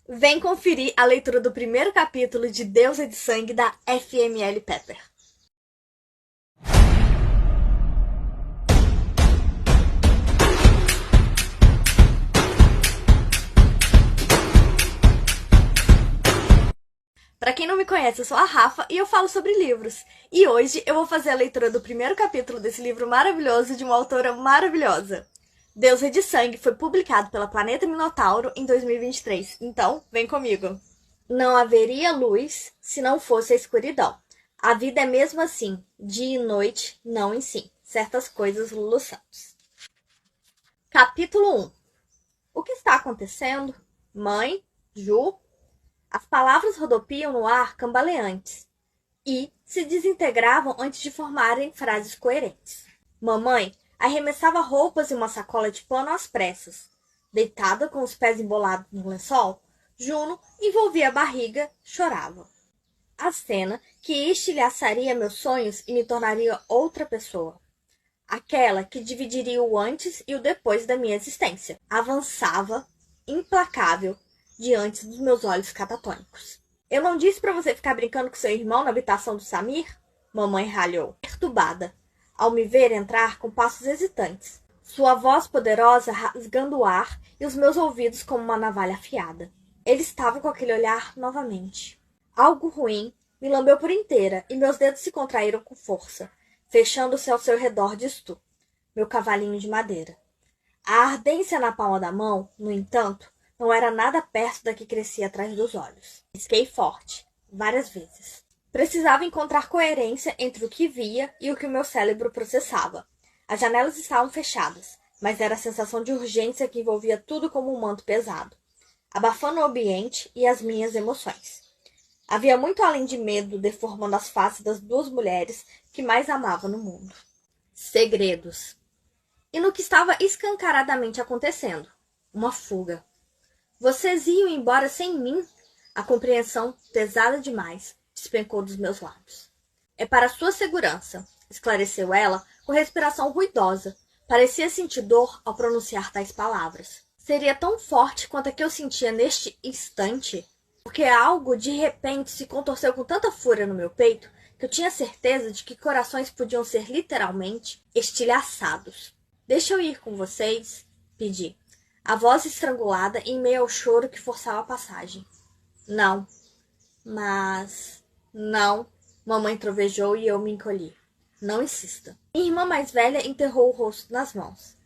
Vem conferir a leitura do primeiro capítulo de Deusa de Sangue da FML Pepper. Para quem não me conhece, eu sou a Rafa e eu falo sobre livros. E hoje eu vou fazer a leitura do primeiro capítulo desse livro maravilhoso de uma autora maravilhosa. Deusa de Sangue foi publicado pela Planeta Minotauro em 2023, então vem comigo. Não haveria luz se não fosse a escuridão. A vida é mesmo assim, dia e noite, não em si. Certas coisas, Lulu Santos. Capítulo 1. O que está acontecendo? Mãe? Ju? As palavras rodopiam no ar cambaleantes e se desintegravam antes de formarem frases coerentes. Mamãe arremessava roupas e uma sacola de pano às pressas. Deitada com os pés embolados no lençol, Juno envolvia a barriga, chorava. A cena que estilhaçaria meus sonhos e me tornaria outra pessoa. Aquela que dividiria o antes e o depois da minha existência. Avançava, implacável, diante dos meus olhos catatônicos. Eu não disse para você ficar brincando com seu irmão na habitação do Samir? Mamãe ralhou, perturbada, ao me ver entrar com passos hesitantes, sua voz poderosa rasgando o ar e os meus ouvidos como uma navalha afiada. Ele estava com aquele olhar novamente. Algo ruim me lambeu por inteira e meus dedos se contraíram com força, fechando-se ao seu redor de Stu, meu cavalinho de madeira. A ardência na palma da mão, no entanto, não era nada perto da que crescia atrás dos olhos. Pisquei forte, várias vezes. Precisava encontrar coerência entre o que via e o que o meu cérebro processava. As janelas estavam fechadas, mas era a sensação de urgência que envolvia tudo como um manto pesado, abafando o ambiente e as minhas emoções. Havia muito além de medo deformando as faces das duas mulheres que mais amava no mundo. Segredos. E no que estava escancaradamente acontecendo, uma fuga. Vocês iam embora sem mim? A compreensão, pesada demais, despencou dos meus lábios. É para sua segurança, esclareceu ela com respiração ruidosa. Parecia sentir dor ao pronunciar tais palavras. Seria tão forte quanto a que eu sentia neste instante, porque algo de repente se contorceu com tanta fúria no meu peito que eu tinha certeza de que corações podiam ser literalmente estilhaçados. Deixa eu ir com vocês, pedi, a voz estrangulada em meio ao choro que forçava a passagem. Não, mas... Não, mamãe trovejou e eu me encolhi. Não insista. Minha irmã mais velha enterrou o rosto nas mãos.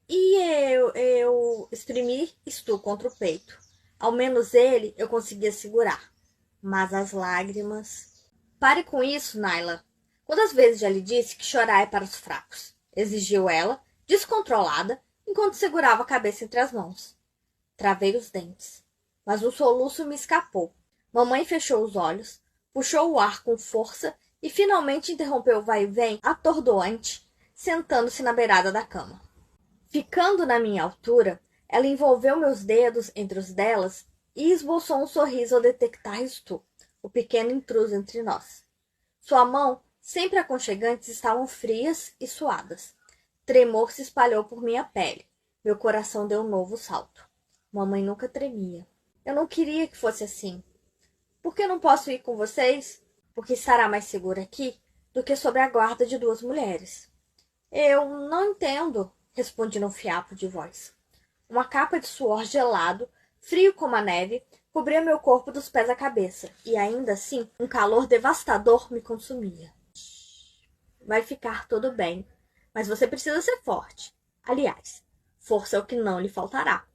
E eu exprimi Stu contra o peito. Ao menos ele eu conseguia segurar. Mas as lágrimas... Pare com isso, Naila. Quantas vezes já lhe disse que chorar é para os fracos? Exigiu ela, descontrolada, enquanto segurava a cabeça entre as mãos. Travei os dentes, mas um soluço me escapou. Mamãe fechou os olhos, puxou o ar com força e finalmente interrompeu o vai-vém atordoante, sentando-se na beirada da cama. Ficando na minha altura, ela envolveu meus dedos entre os delas e esboçou um sorriso ao detectar Stu, o pequeno intruso entre nós. Sua mão, sempre aconchegantes, estavam frias e suadas. Tremor se espalhou por minha pele. Meu coração deu um novo salto. Mamãe nunca tremia. Eu não queria que fosse assim. Por que não posso ir com vocês? Porque estará mais segura aqui do que sob a guarda de duas mulheres. Eu não entendo, respondi num fiapo de voz. Uma capa de suor gelado, frio como a neve, cobria meu corpo dos pés à cabeça, e ainda assim um calor devastador me consumia. Vai ficar tudo bem, mas você precisa ser forte. Aliás, força é o que não lhe faltará.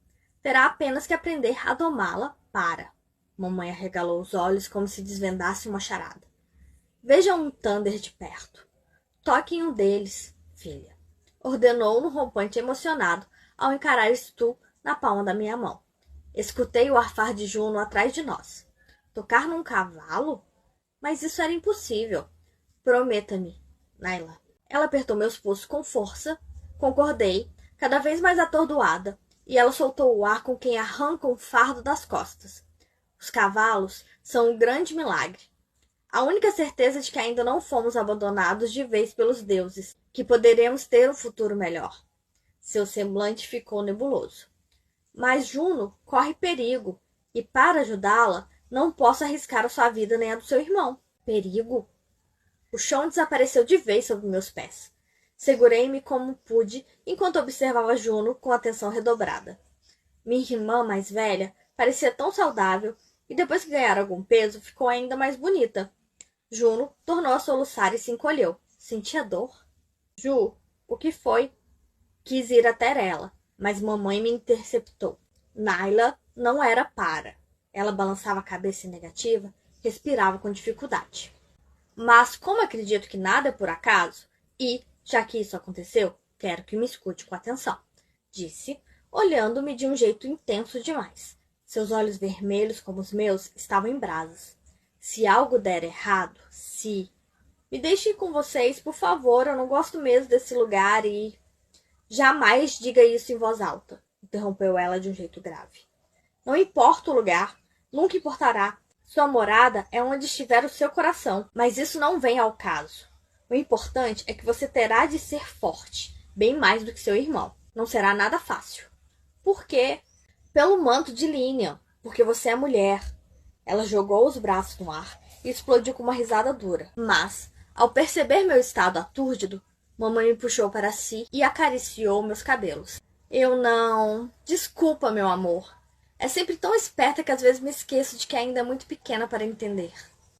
Terá apenas que aprender a domá-la para. Mamãe arregalou os olhos como se desvendasse uma charada. Veja um Thunder de perto. Toque em um deles, filha. Ordenou num rompante emocionado ao encarar Stu na palma da minha mão. Escutei o arfar de Juno atrás de nós. Tocar num cavalo? Mas isso era impossível. Prometa-me, Naila. Ela apertou meus pulsos com força. Concordei, cada vez mais atordoada, e ela soltou o ar com quem arranca um fardo das costas. Os cavalos são um grande milagre. A única certeza de que ainda não fomos abandonados de vez pelos deuses, que poderemos ter um futuro melhor. Seu semblante ficou nebuloso. Mas Juno corre perigo. E para ajudá-la, não posso arriscar a sua vida nem a do seu irmão. Perigo? O chão desapareceu de vez sob meus pés. Segurei-me como pude enquanto observava Juno com atenção redobrada. Minha irmã mais velha parecia tão saudável e depois que ganhara algum peso ficou ainda mais bonita. Juno tornou a soluçar e se encolheu. Sentia dor? Ju, o que foi? Quis ir até ela, mas mamãe me interceptou. Naila não era para. Ela balançava a cabeça em negativa, respirava com dificuldade. Mas como acredito que nada é por acaso, e, já que isso aconteceu, quero que me escute com atenção, disse, olhando-me de um jeito intenso demais. Seus olhos vermelhos como os meus estavam em brasas. Se algo der errado, se... Me deixe ir com vocês, por favor, eu não gosto mesmo desse lugar e... Jamais diga isso em voz alta, interrompeu ela de um jeito grave. Não importa o lugar, nunca importará. Sua morada é onde estiver o seu coração, mas isso não vem ao caso. O importante é que você terá de ser forte, bem mais do que seu irmão. Não será nada fácil. Por quê? Pelo manto de Linian, porque você é mulher. Ela jogou os braços no ar e explodiu com uma risada dura. Mas, ao perceber meu estado atúrdido, mamãe me puxou para si e acariciou meus cabelos. Eu não... Desculpa, meu amor. É sempre tão esperta que às vezes me esqueço de que ainda é muito pequena para entender.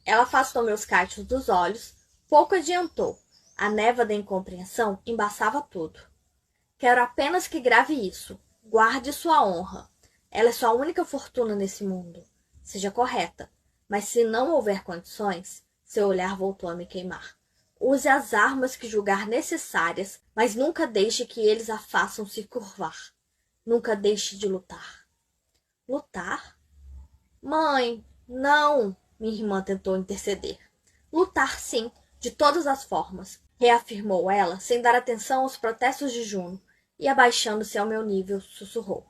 Ela afastou meus cachos dos olhos, pouco adiantou. A névoa da incompreensão embaçava tudo. Quero apenas que grave isso. Guarde sua honra. Ela é sua única fortuna nesse mundo. Seja correta, mas se não houver condições, seu olhar voltou a me queimar. Use as armas que julgar necessárias, mas nunca deixe que eles a façam se curvar. Nunca deixe de lutar. Lutar? Mãe, não! Minha irmã tentou interceder. Lutar sim, de todas as formas, reafirmou ela, sem dar atenção aos protestos de Juno, e abaixando-se ao meu nível, sussurrou.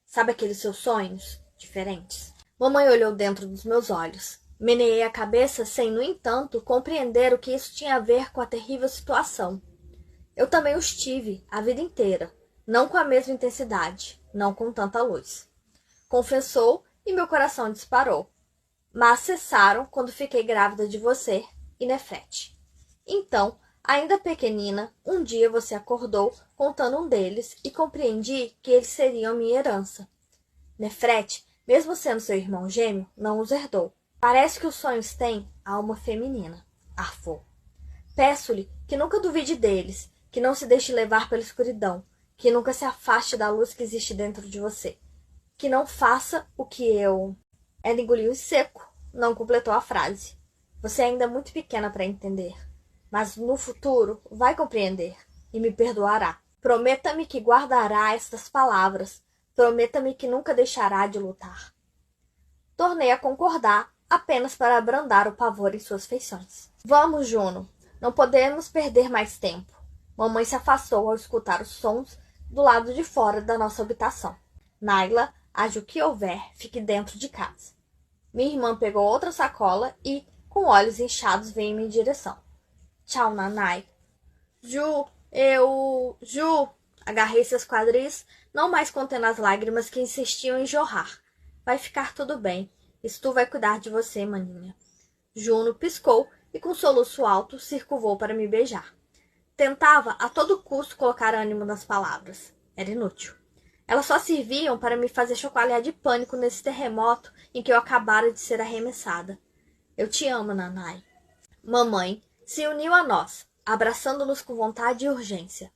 Sabe aqueles seus sonhos? Diferentes. Mamãe olhou dentro dos meus olhos. Meneei a cabeça sem, no entanto, compreender o que isso tinha a ver com a terrível situação. Eu também os tive, a vida inteira, não com a mesma intensidade, não com tanta luz. Confessou e meu coração disparou. Mas cessaram quando fiquei grávida de você e Nefrete. Então, ainda pequenina, um dia você acordou contando um deles e compreendi que eles seriam minha herança. Nefrete, mesmo sendo seu irmão gêmeo, não os herdou. Parece que os sonhos têm alma feminina, arfou. Peço-lhe que nunca duvide deles, que não se deixe levar pela escuridão, que nunca se afaste da luz que existe dentro de você. Que não faça o que eu... Ela engoliu em seco, não completou a frase. Você é ainda muito pequena para entender, mas no futuro vai compreender e me perdoará. Prometa-me que guardará estas palavras. Prometa-me que nunca deixará de lutar. Tornei a concordar, apenas para abrandar o pavor em suas feições. Vamos, Juno. Não podemos perder mais tempo. Mamãe se afastou ao escutar os sons do lado de fora da nossa habitação. Naila, haja o que houver, fique dentro de casa. Minha irmã pegou outra sacola e, com olhos inchados, veio em minha direção. Tchau, Nanai. Ju. Agarrei seus quadris, não mais contendo as lágrimas que insistiam em jorrar. Vai ficar tudo bem. Stu vai cuidar de você, maninha. Juno piscou e, com um soluço alto, circulou para me beijar. Tentava a todo custo colocar ânimo nas palavras. Era inútil. Elas só serviam para me fazer chacoalhar de pânico nesse terremoto em que eu acabara de ser arremessada. Eu te amo, Nanai. Mamãe se uniu a nós, abraçando-nos com vontade e urgência.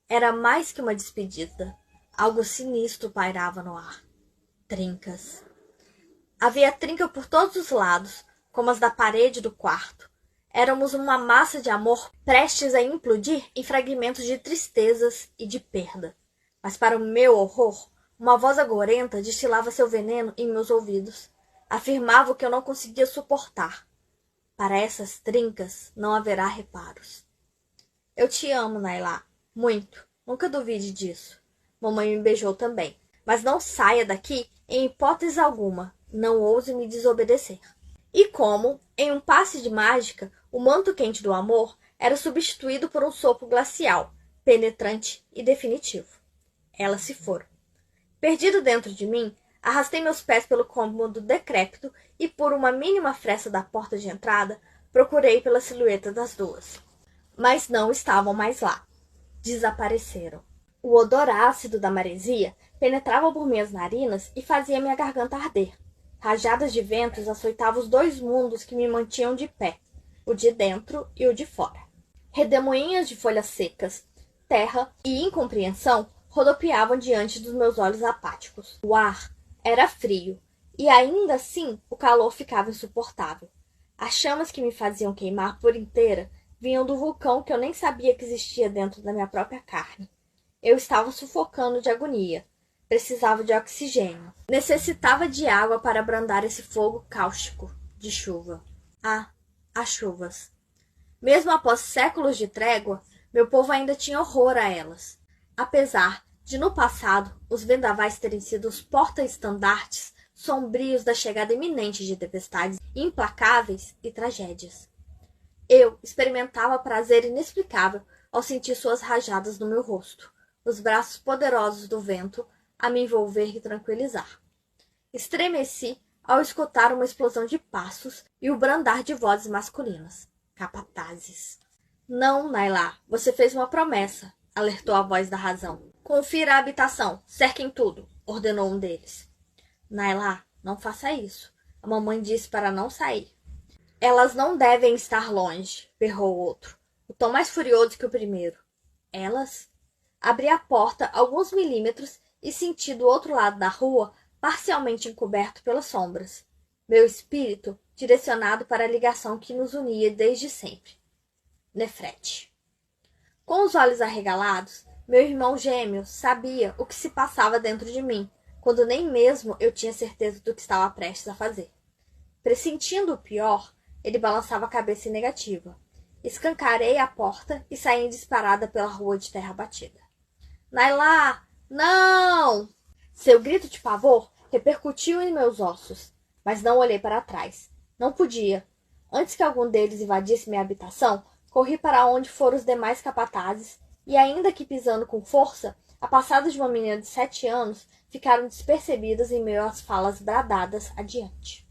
Era mais que uma despedida. Algo sinistro pairava no ar. Trincas. Havia trinca por todos os lados, como as da parede do quarto. Éramos uma massa de amor prestes a implodir em fragmentos de tristezas e de perda. Mas para o meu horror, uma voz agorenta destilava seu veneno em meus ouvidos. Afirmava o que eu não conseguia suportar. Para essas trincas não haverá reparos. Eu te amo, Nailá. Muito. Nunca duvide disso. Mamãe me beijou também. Mas não saia daqui em hipótese alguma. Não ouse me desobedecer. E como, em um passe de mágica, o manto quente do amor era substituído por um sopro glacial, penetrante e definitivo. Elas se foram. Perdido dentro de mim, Arrastei meus pés pelo cômodo decrépito e, por uma mínima fresta da porta de entrada, procurei pela silhueta das duas. Mas não estavam mais lá. Desapareceram. O odor ácido da maresia penetrava por minhas narinas e fazia minha garganta arder. Rajadas de ventos açoitavam os dois mundos que me mantinham de pé, o de dentro e o de fora. Redemoinhas de folhas secas, terra e incompreensão rodopiavam diante dos meus olhos apáticos. O ar era frio, e ainda assim o calor ficava insuportável. As chamas que me faziam queimar por inteira vinham do vulcão que eu nem sabia que existia dentro da minha própria carne. Eu estava sufocando de agonia. Precisava de oxigênio. Necessitava de água para abrandar esse fogo cáustico de chuva. Ah, as chuvas. Mesmo após séculos de trégua, meu povo ainda tinha horror a elas. Apesar de, no passado, os vendavais terem sido os porta-estandartes sombrios da chegada iminente de tempestades implacáveis e tragédias. Eu experimentava prazer inexplicável ao sentir suas rajadas no meu rosto, os braços poderosos do vento a me envolver e tranquilizar. Estremeci ao escutar uma explosão de passos e o brandar de vozes masculinas. Capatazes. Não, Nailah, você fez uma promessa, alertou a voz da razão. Confira a habitação, cerquem tudo, ordenou um deles. Nailah, não faça isso. A mamãe disse para não sair. Elas não devem estar longe, berrou o outro, o tom mais furioso que o primeiro. Elas? Abri a porta alguns milímetros e senti do outro lado da rua, parcialmente encoberto pelas sombras. Meu espírito direcionado para a ligação que nos unia desde sempre. Nefrete. Com os olhos arregalados, meu irmão gêmeo sabia o que se passava dentro de mim, quando nem mesmo eu tinha certeza do que estava prestes a fazer. Pressentindo o pior, ele balançava a cabeça em negativa. Escancarei a porta e saí disparada pela rua de terra batida. Nailah! Não! Seu grito de pavor repercutiu em meus ossos, mas não olhei para trás. Não podia. Antes que algum deles invadisse minha habitação, corri para onde foram os demais capatazes e, ainda que pisando com força, a passada de uma menina de 7 anos ficaram despercebidas em meio às falas bradadas adiante.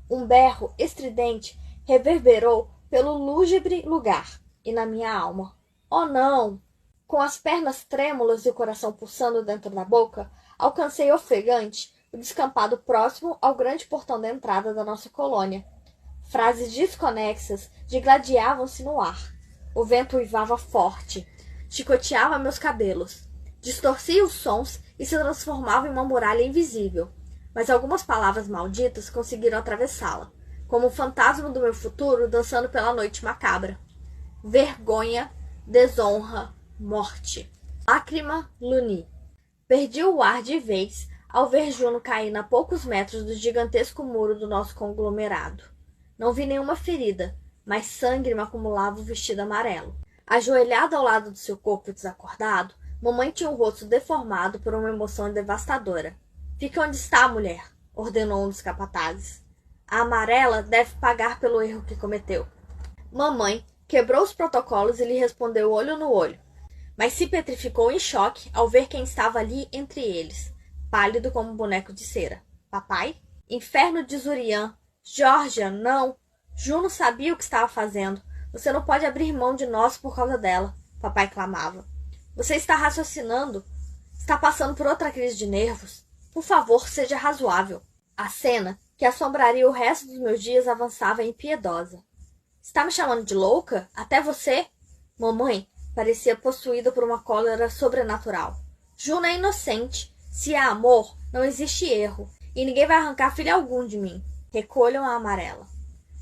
Um berro estridente reverberou pelo lúgubre lugar e na minha alma. Oh, não! Com as pernas trêmulas e o coração pulsando dentro da boca, alcancei ofegante o descampado próximo ao grande portão da entrada da nossa colônia. Frases desconexas digladiavam-se no ar. O vento uivava forte, chicoteava meus cabelos, distorcia os sons e se transformava em uma muralha invisível. Mas algumas palavras malditas conseguiram atravessá-la, como o fantasma do meu futuro dançando pela noite macabra. Vergonha, desonra, morte. Lágrima Luni. Perdi o ar de vez ao ver Juno cair a poucos metros do gigantesco muro do nosso conglomerado. Não vi nenhuma ferida, mas sangue me acumulava o vestido amarelo. Ajoelhada ao lado do seu corpo desacordado, mamãe tinha o rosto deformado por uma emoção devastadora. Fique onde está, mulher, ordenou um dos capatazes. A amarela deve pagar pelo erro que cometeu. Mamãe quebrou os protocolos e lhe respondeu olho no olho, mas se petrificou em choque ao ver quem estava ali entre eles, pálido como um boneco de cera. Papai? Inferno de Zurian! Georgia, não! Juno sabia o que estava fazendo. Você não pode abrir mão de nós por causa dela, papai clamava. Você está raciocinando? Está passando por outra crise de nervos? Por favor, seja razoável. A cena, que assombraria o resto dos meus dias, avançava impiedosa. Está me chamando de louca? Até você? Mamãe parecia possuída por uma cólera sobrenatural. Juno é inocente. Se há amor, não existe erro. E ninguém vai arrancar filho algum de mim. Recolham a amarela,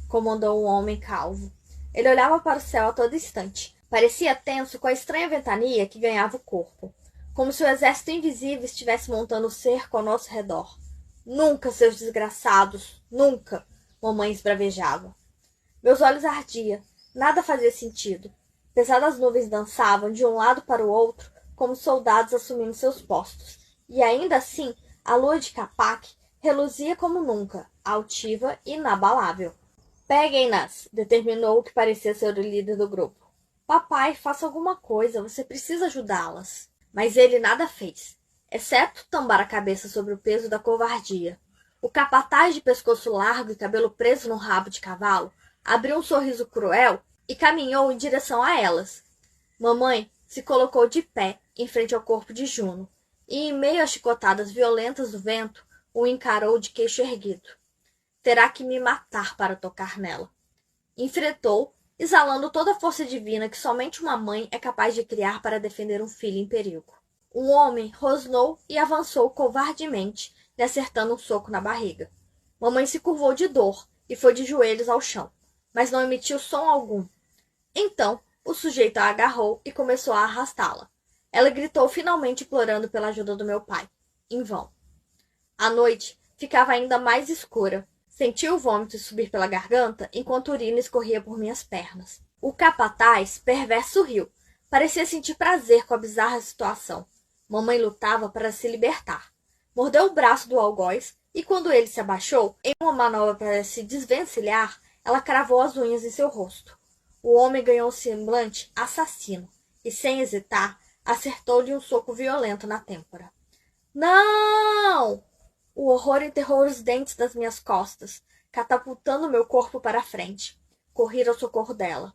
comandou o homem calvo. Ele olhava para o céu a todo instante. Parecia tenso com a estranha ventania que ganhava o corpo, como se o exército invisível estivesse montando cerco ao nosso redor. Nunca, seus desgraçados, nunca, mamãe esbravejava. Meus olhos ardiam, nada fazia sentido. Pesadas nuvens dançavam de um lado para o outro, como soldados assumindo seus postos. E ainda assim, a lua de Capac reluzia como nunca, altiva e inabalável. Peguem-nas, determinou o que parecia ser o líder do grupo. Papai, faça alguma coisa, você precisa ajudá-las. Mas ele nada fez. exceto tombar a cabeça sobre o peso da covardia. O capataz de pescoço largo e cabelo preso no rabo de cavalo abriu um sorriso cruel e caminhou em direção a elas. Mamãe se colocou de pé em frente ao corpo de Juno e, em meio às chicotadas violentas do vento, o encarou de queixo erguido. Terá que me matar para tocar nela. Enfrentou, exalando toda a força divina que somente uma mãe é capaz de criar para defender um filho em perigo. Um homem rosnou e avançou covardemente, lhe acertando um soco na barriga. Mamãe se curvou de dor e foi de joelhos ao chão, mas não emitiu som algum. Então, o sujeito a agarrou e começou a arrastá-la. Ela gritou finalmente implorando pela ajuda do meu pai. Em vão. A noite ficava ainda mais escura. Senti o vômito subir pela garganta enquanto a urina escorria por minhas pernas. O capataz, perverso, riu. Parecia sentir prazer com a bizarra situação. Mamãe lutava para se libertar. Mordeu o braço do algoz e, quando ele se abaixou, em uma manobra para se desvencilhar, ela cravou as unhas em seu rosto. O homem ganhou um semblante assassino e, sem hesitar, acertou-lhe um soco violento na têmpora. Não! O horror enterrou os dentes das minhas costas, catapultando meu corpo para a frente. Corri ao socorro dela.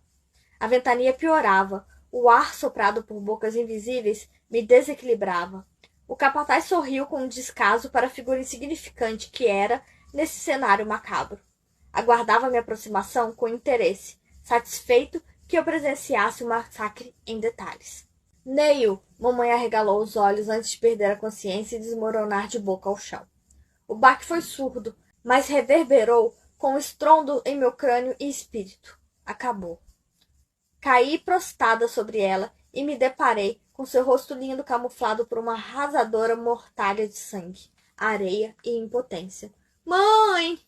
A ventania piorava. O ar soprado por bocas invisíveis me desequilibrava. O capataz sorriu com um descaso para a figura insignificante que era nesse cenário macabro. Aguardava minha aproximação com interesse, satisfeito que eu presenciasse o massacre em detalhes. Neil! Mamãe arregalou os olhos antes de perder a consciência e desmoronar de boca ao chão. O baque foi surdo, mas reverberou com estrondo em meu crânio e espírito. Acabou. Caí prostrada sobre ela e me deparei com seu rosto lindo camuflado por uma arrasadora mortalha de sangue, areia e impotência. Mãe!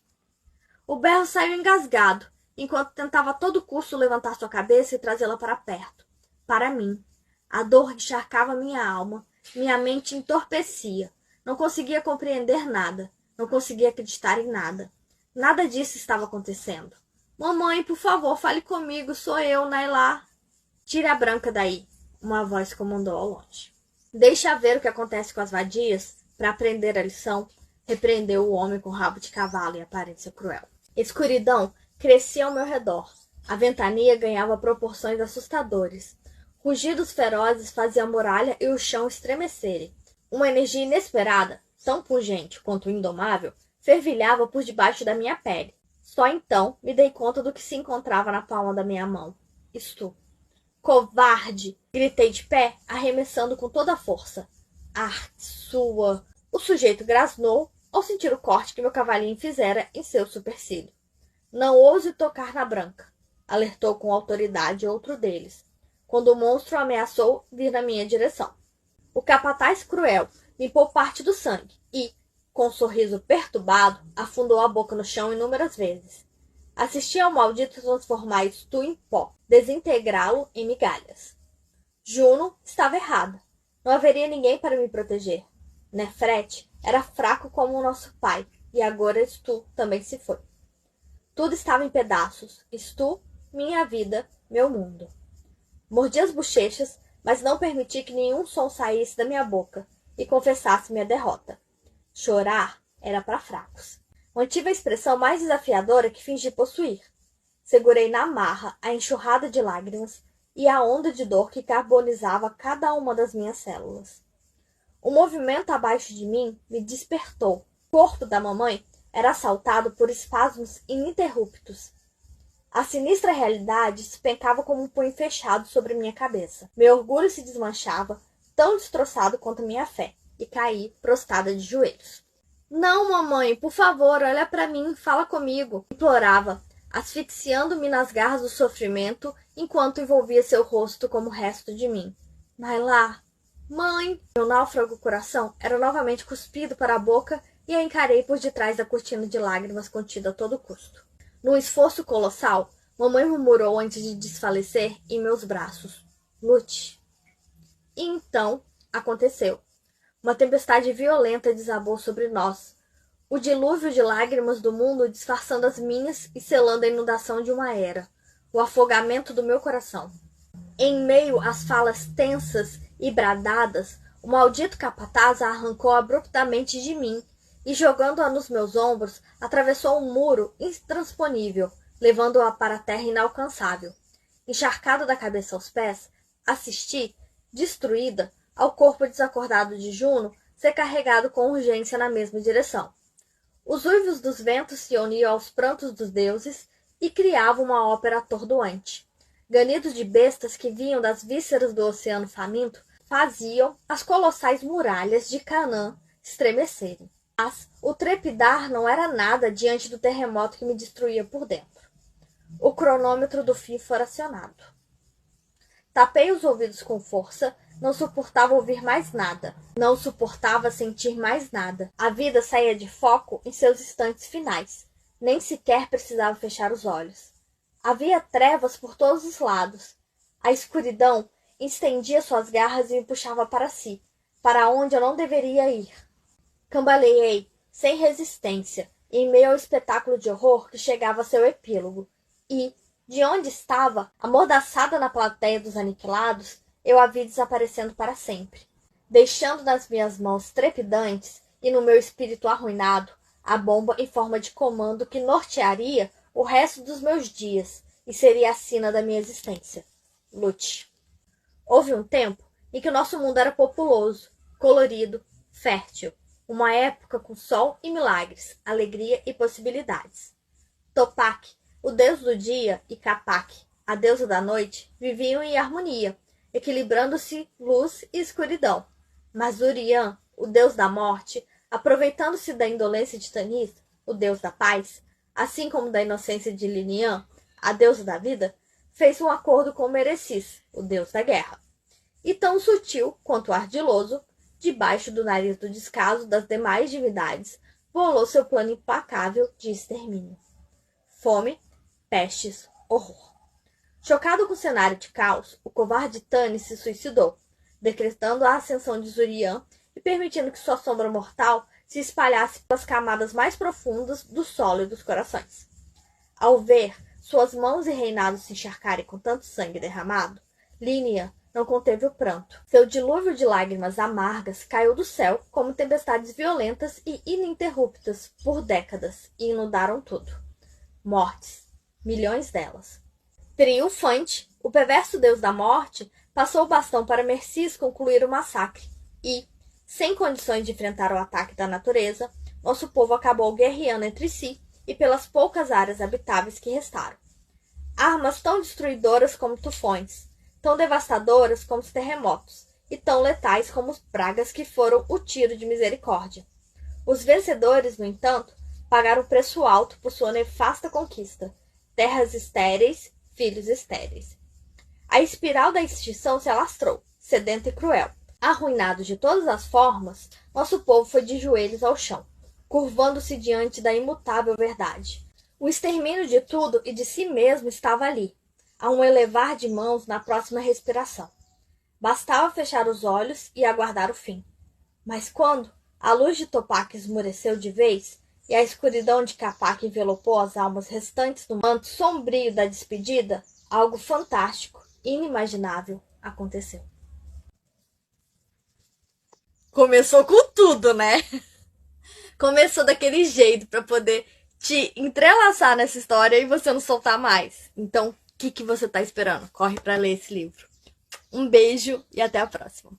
O berro saiu engasgado, enquanto tentava a todo custo levantar sua cabeça e trazê-la para perto. Para mim. A dor encharcava minha alma, minha mente entorpecia. Não conseguia compreender nada, não conseguia acreditar em nada. Nada disso estava acontecendo. Mamãe, por favor, fale comigo, sou eu, Nailá. Tire a branca daí, uma voz comandou ao longe. Deixa ver o que acontece com as vadias, para aprender a lição, repreendeu o homem com rabo de cavalo e aparência cruel. Escuridão crescia ao meu redor. A ventania ganhava proporções assustadoras. Rugidos ferozes faziam a muralha e o chão estremecerem. Uma energia inesperada, tão pungente quanto indomável, fervilhava por debaixo da minha pele. Só então me dei conta do que se encontrava na palma da minha mão. Isto. Covarde! Gritei de pé, arremessando com toda a força. Ah, sua! O sujeito grasnou ao sentir o corte que meu cavalinho fizera em seu supercílio. Não ouse tocar na branca, alertou com autoridade outro deles, quando o monstro ameaçou vir na minha direção. O capataz cruel limpou parte do sangue e, com um sorriso perturbado, afundou a boca no chão inúmeras vezes. Assisti ao maldito transformar Stu em pó, desintegrá-lo em migalhas. Juno estava errada. Não haveria ninguém para me proteger. Nefrete era fraco como o nosso pai, e agora Stu também se foi. Tudo estava em pedaços. Stu, minha vida, meu mundo. Mordi as bochechas, mas não permiti que nenhum som saísse da minha boca e confessasse minha derrota. Chorar era para fracos. Mantive a expressão mais desafiadora que fingi possuir. Segurei na marra a enxurrada de lágrimas e a onda de dor que carbonizava cada uma das minhas células. O movimento abaixo de mim me despertou. O corpo da mamãe era assaltado por espasmos ininterruptos. A sinistra realidade despencava como um punho fechado sobre minha cabeça. Meu orgulho se desmanchava, tão destroçado quanto minha fé, e caí prostrada de joelhos. Não, mamãe, por favor, olha para mim, fala comigo, implorava, asfixiando-me nas garras do sofrimento enquanto envolvia seu rosto como o resto de mim. Nailá, mãe! Meu náufrago coração era novamente cuspido para a boca e a encarei por detrás da cortina de lágrimas contida a todo custo. Num esforço colossal, mamãe murmurou antes de desfalecer em meus braços. Lute. E então, aconteceu. Uma tempestade violenta desabou sobre nós. O dilúvio de lágrimas do mundo disfarçando as minhas e selando a inundação de uma era. O afogamento do meu coração. Em meio às falas tensas e bradadas, O maldito capataz a arrancou abruptamente de mim e, jogando-a nos meus ombros, atravessou um muro intransponível, levando-a para a terra inalcançável. Encharcado da cabeça aos pés, assisti, destruída, ao corpo desacordado de Juno ser carregado com urgência na mesma direção. Os uivos dos ventos se uniam aos prantos dos deuses e criavam uma ópera atordoante. Ganidos de bestas que vinham das vísceras do oceano faminto faziam as colossais muralhas de Canaã estremecerem. Mas o trepidar não era nada diante do terremoto que me destruía por dentro. O cronômetro do fim fora acionado. Tapei os ouvidos com força, não suportava ouvir mais nada. Não suportava sentir mais nada. A vida saía de foco em seus instantes finais. Nem sequer precisava fechar os olhos. Havia trevas por todos os lados. A escuridão estendia suas garras e me puxava para si, para onde eu não deveria ir. Cambaleei, sem resistência, em meio ao espetáculo de horror que chegava a seu epílogo, e, de onde estava, amordaçada na plateia dos aniquilados, eu a vi desaparecendo para sempre, deixando nas minhas mãos trepidantes e no meu espírito arruinado a bomba em forma de comando que nortearia o resto dos meus dias e seria a sina da minha existência. Lute. Houve um tempo em que o nosso mundo era populoso, colorido, fértil, uma época com sol e milagres, alegria e possibilidades. Topak, o deus do dia, e Capac, a deusa da noite, viviam em harmonia, equilibrando-se luz e escuridão. Mas Urian, o deus da morte, aproveitando-se da indolência de Tanis, o deus da paz, assim como da inocência de Linian, a deusa da vida, fez um acordo com Merecis, o deus da guerra. E tão sutil quanto ardiloso, debaixo do nariz do descaso das demais divindades, bolou seu plano implacável de extermínio. Fome, pestes, horror. Chocado com o cenário de caos, o covarde Tanis se suicidou, decretando a ascensão de Zurian e permitindo que sua sombra mortal se espalhasse pelas camadas mais profundas do solo e dos corações. Ao ver suas mãos e reinados se encharcarem com tanto sangue derramado, Línia não conteve o pranto. Seu dilúvio de lágrimas amargas caiu do céu como tempestades violentas e ininterruptas por décadas e inundaram tudo. Mortes, milhões delas. Triunfante, o perverso deus da morte passou o bastão para Mercis concluir o massacre e, sem condições de enfrentar o ataque da natureza, nosso povo acabou guerreando entre si e pelas poucas áreas habitáveis que restaram. Armas tão destruidoras como tufões, tão devastadoras como os terremotos, e tão letais como as pragas que foram o tiro de misericórdia. Os vencedores, no entanto, pagaram preço alto por sua nefasta conquista. Terras estéreis, filhos estéreis. A espiral da extinção se alastrou, sedenta e cruel. Arruinado de todas as formas, nosso povo foi de joelhos ao chão, curvando-se diante da imutável verdade. O extermínio de tudo e de si mesmo estava ali, a um elevar de mãos na próxima respiração. Bastava fechar os olhos e aguardar o fim. Mas quando a luz de Topak esmureceu de vez e a escuridão de Capac envelopou as almas restantes no manto sombrio da despedida, algo fantástico, inimaginável, aconteceu. Começou com tudo, né? Começou daquele jeito para poder te entrelaçar nessa história e você não soltar mais. Então, o que você tá esperando? Corre para ler esse livro. Um beijo e até a próxima.